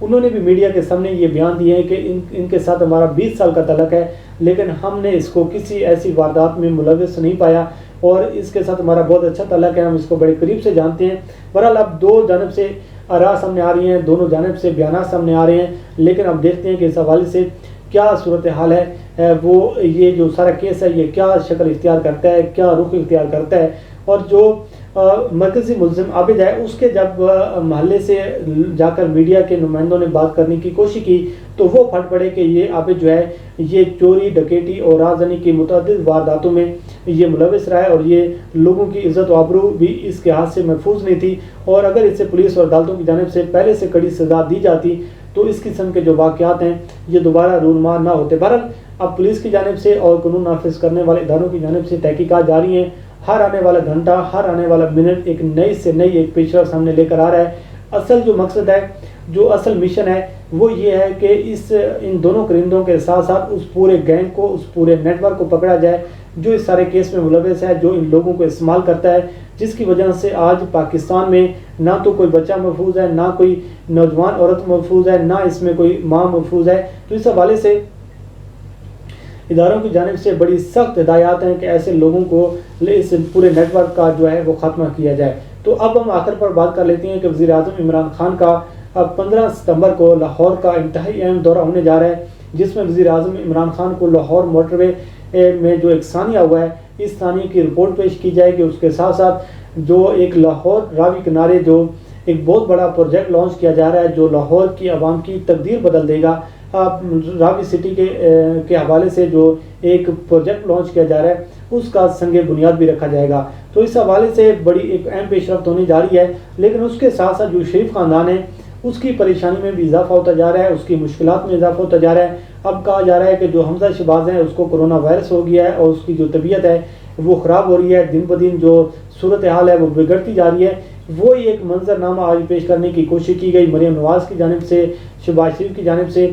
انہوں نے بھی میڈیا کے سامنے یہ بیان دیے ہیں کہ ان کے ساتھ ہمارا 20 سال کا تعلق ہے، لیکن ہم نے اس کو کسی ایسی واردات میں ملوث نہیں پایا، اور اس کے ساتھ ہمارا بہت اچھا تعلق ہے، ہم اس کو بڑے قریب سے جانتے ہیں۔ بہرحال اب دو جانب سے آراء سامنے آ رہی ہیں، دونوں جانب سے بیانات سامنے آ رہے ہیں، لیکن اب دیکھتے ہیں کہ اس حوالے سے کیا صورتحال ہے، وہ یہ جو سارا کیس ہے یہ کیا شکل اختیار کرتا ہے، کیا رخ اختیار کرتا ہے۔ اور جو مرکزی ملزم عابد ہے، اس کے جب محلے سے جا کر میڈیا کے نمائندوں نے بات کرنے کی کوشش کی تو وہ پھٹ پڑے کہ یہ عابد جو ہے یہ چوری، ڈکیٹی اور رازداری کی متعدد وارداتوں میں یہ ملوث رہا ہے، اور یہ لوگوں کی عزت و آبرو بھی اس کے ہاتھ سے محفوظ نہیں تھی، اور اگر اسے پولیس اور عدالتوں کی جانب سے پہلے سے کڑی سزا دی جاتی تو اس قسم کے جو واقعات ہیں یہ دوبارہ رونما نہ ہوتے۔ بہرحال اب پولیس کی جانب سے اور قانون نافذ کرنے والے اداروں کی جانب سے تحقیقات جاری ہیں، ہر آنے والا گھنٹہ، ہر آنے والا منٹ ایک نئی سے نئی ایک پیش رفت سامنے لے کر آ رہا ہے۔ اصل جو مقصد ہے، جو اصل مشن ہے وہ یہ ہے کہ ان دونوں کرندوں کے ساتھ ساتھ اس پورے گینگ کو، اس پورے نیٹ ورک کو پکڑا جائے جو اس سارے کیس میں ملوث ہے، جو ان لوگوں کو استعمال کرتا ہے، جس کی وجہ سے آج پاکستان میں نہ تو کوئی بچہ محفوظ ہے، نہ کوئی نوجوان عورت محفوظ ہے، نہ اس میں کوئی ماں محفوظ ہے۔ تو اس حوالے سے اداروں کی جانب سے بڑی سخت ہدایات ہیں کہ ایسے لوگوں کو اس پورے نیٹ ورک کا جو ہے وہ خاتمہ کیا جائے۔ تو اب ہم آخر پر بات کر لیتے ہیں کہ وزیر اعظم عمران خان کا 15 ستمبر کو لاہور کا انتہائی اہم دورہ ہونے جا رہا ہے، جس میں وزیر اعظم عمران خان کو لاہور موٹر وے میں جو ایک ثانیہ ہوا ہے، اس ثانیے کی رپورٹ پیش کی جائے گی۔ اس کے ساتھ ساتھ جو ایک لاہور راوی کنارے جو ایک بہت بڑا پروجیکٹ لانچ کیا جا رہا ہے، جو لاہور کی عوام کی تقدیر بدل دے گا، راوی سٹی کے حوالے سے جو ایک پروجیکٹ لانچ کیا جا رہا ہے اس کا سنگ بنیاد بھی رکھا جائے گا۔ تو اس حوالے سے بڑی ایک اہم پیش رفت ہونے جا رہی ہے، لیکن اس کے ساتھ ساتھ جو شریف خاندان ہے اس کی پریشانی میں بھی اضافہ ہوتا جا رہا ہے، اس کی مشکلات میں اضافہ ہوتا جا رہا ہے۔ اب کہا جا رہا ہے کہ جو حمزہ شہباز ہیں اس کو کرونا وائرس ہو گیا ہے، اور اس کی جو طبیعت ہے وہ خراب ہو رہی ہے، دن بدن جو صورتحال ہے وہ بگڑتی جا رہی ہے۔ وہی ایک منظر نامہ آج پیش کرنے کی کوشش کی گئی مریم نواز کی جانب سے، شہباز شریف کی جانب سے،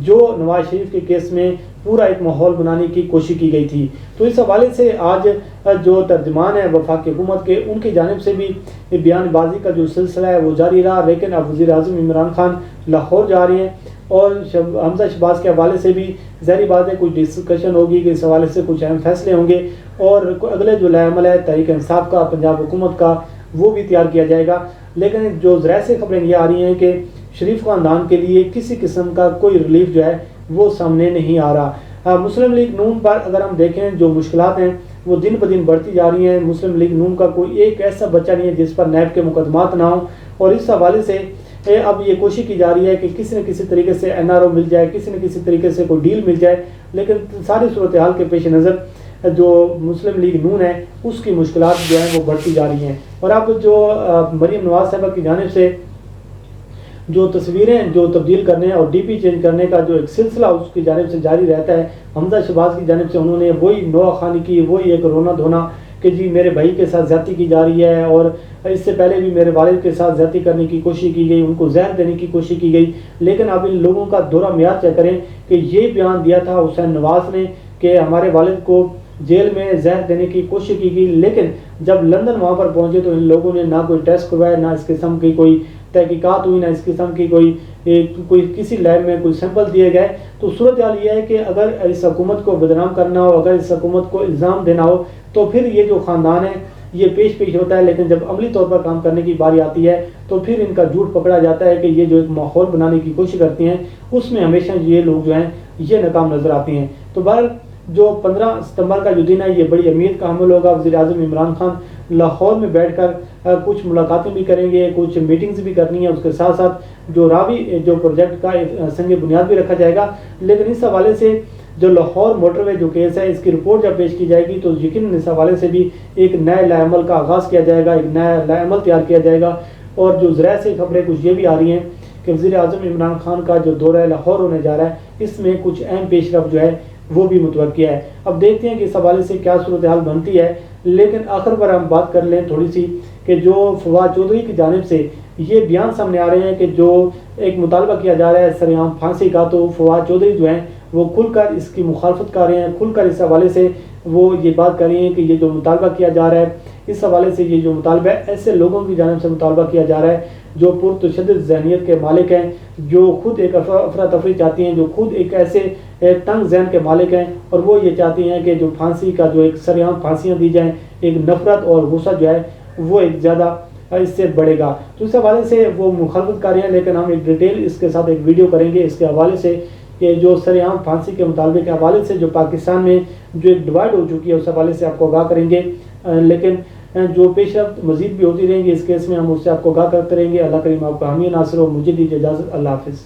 جو نواز شریف کے کیس میں پورا ایک ماحول بنانے کی کوشش کی گئی تھی۔ تو اس حوالے سے آج جو ترجمان ہیں وفاقی حکومت کے، ان کی جانب سے بھی بیان بازی کا جو سلسلہ ہے وہ جاری رہا، لیکن اب وزیر اعظم عمران خان لاہور جا رہے ہیں، اور حمزہ شہباز کے حوالے سے بھی ظاہری بات ہے کچھ ڈسکشن ہوگی کہ اس حوالے سے کچھ اہم فیصلے ہوں گے، اور اگلے جو لائحہ عمل ہے تحریک انصاف کا، پنجاب حکومت کا، وہ بھی تیار کیا جائے گا۔ لیکن جو ذرائع سے خبریں یہ آ رہی ہیں کہ شریف خاندان کے لیے کسی قسم کا کوئی ریلیف جو ہے وہ سامنے نہیں آ رہا۔ مسلم لیگ نون پر اگر ہم دیکھیں جو مشکلات ہیں وہ دن بدن بڑھتی جا رہی ہیں۔ مسلم لیگ نون کا کوئی ایک ایسا بچہ نہیں ہے جس پر نیب کے مقدمات نہ ہوں، اور اس حوالے سے اب یہ کوشش کی جا رہی ہے کہ کسی نہ کسی طریقے سے NRO مل جائے، کسی نہ کسی طریقے سے کوئی ڈیل مل جائے، لیکن ساری صورتحال کے پیش نظر جو مسلم لیگ نون ہے اس کی مشکلات جو ہیں وہ بڑھتی جا رہی ہیں۔ اور اب جو مریم نواز صاحبہ کی جانب سے جو تصویریں جو تبدیل کرنے اور ڈی پی چینج کرنے کا جو ایک سلسلہ اس کی جانب سے جاری رہتا ہے، حمزہ شہباز کی جانب سے انہوں نے وہی نوح خوانی کی، وہی ایک رونا دھونا کہ جی میرے بھائی کے ساتھ زیادتی کی جا رہی ہے، اور اس سے پہلے بھی میرے والد کے ساتھ زیادتی کرنے کی کوشش کی گئی، ان کو زہر دینے کی کوشش کی گئی۔ لیکن اب ان لوگوں کا دورہ میاد چیک کریں کہ یہ بیان دیا تھا حسین نواز نے کہ ہمارے والد کو جیل میں زہر دینے کی کوشش کی گئی، لیکن جب لندن وہاں پر پہنچے تو ان لوگوں نے نہ کوئی ٹیسٹ کروایا، نہ اس قسم کی کوئی تحقیقات ہوئی، نہ اس قسم کی کوئی کسی لیب میں کوئی سیمپل دیے گئے۔ تو صورتحال یہ ہے کہ اگر اس حکومت کو بدنام کرنا ہو، اگر اس حکومت کو الزام دینا ہو، تو پھر یہ جو خاندان ہے یہ پیش ہوتا ہے، لیکن جب عملی طور پر کام کرنے کی باری آتی ہے تو پھر ان کا جھوٹ پکڑا جاتا ہے کہ یہ جو ایک ماحول بنانے کی کوشش کرتی ہیں اس میں ہمیشہ یہ لوگ جو ہیں یہ ناکام نظر آتے ہیں۔ تو بہرحال جو 15 ستمبر کا جو دن ہے یہ بڑی امید کا حامل ہوگا۔ وزیر اعظم عمران خان لاہور میں بیٹھ کر کچھ ملاقاتیں بھی کریں گے، کچھ میٹنگز بھی کرنی ہے، اس کے ساتھ ساتھ جو راوی جو پروجیکٹ کا سنگ بنیاد بھی رکھا جائے گا۔ لیکن اس حوالے سے جو لاہور موٹر وے جو کیس ہے اس کی رپورٹ جب پیش کی جائے گی تو یقیناً اس حوالے سے بھی ایک نئے لائحہ عمل کا آغاز کیا جائے گا، ایک نیا لائحہ عمل تیار کیا جائے گا۔ اور جو ذرائع سے خبریں کچھ یہ بھی آ رہی ہیں کہ وزیر اعظم عمران خان کا جو دورہ لاہور ہونے جا رہا ہے اس میں کچھ اہم پیش رفت جو ہے وہ بھی متوقع ہے۔ اب دیکھتے ہیں کہ اس حوالے سے کیا صورتحال بنتی ہے۔ لیکن آخر پر ہم بات کر لیں تھوڑی سی کہ جو فواد چودھری کی جانب سے یہ بیان سامنے آ رہے ہیں کہ جو ایک مطالبہ کیا جا رہا ہے سریعام پھانسی کا، تو فواد چودھری جو ہیں وہ کھل کر اس کی مخالفت کر رہے ہیں، کھل کر اس حوالے سے وہ یہ بات کر رہے ہیں کہ یہ جو مطالبہ کیا جا رہا ہے اس حوالے سے یہ جو مطالبہ ہے ایسے لوگوں کی جانب سے مطالبہ کیا جا رہا ہے جو پرتشدد ذہنیت کے مالک ہیں، جو خود ایک افراتفری چاہتی ہیں، جو خود ایک ایسے تنگ ذہن کے مالک ہیں، اور وہ یہ چاہتی ہیں کہ جو پھانسی کا جو ایک سریعام پھانسیاں دی جائیں، ایک نفرت اور غصہ جو ہے وہ ایک زیادہ اس سے بڑھے گا۔ تو اس حوالے سے وہ مخالفت کر رہے ہیں، لیکن ہم ایک ڈیٹیل اس کے ساتھ ایک ویڈیو کریں گے اس کے حوالے سے کہ جو سریعام پھانسی کے مطالبے کے حوالے سے جو پاکستان میں جو ایک ڈیوائڈ ہو چکی ہے اس حوالے سے آپ کو آگاہ کریں گے، لیکن جو پیش رفت مزید بھی ہوتی رہیں گی اس کیس میں، ہم اس سے آپ کو آگاہ کرتے رہیں گے۔ اللہ کریم آپ کو حامی ناصر ہو۔ مجھے دیجیے اجازت، اللہ حافظ۔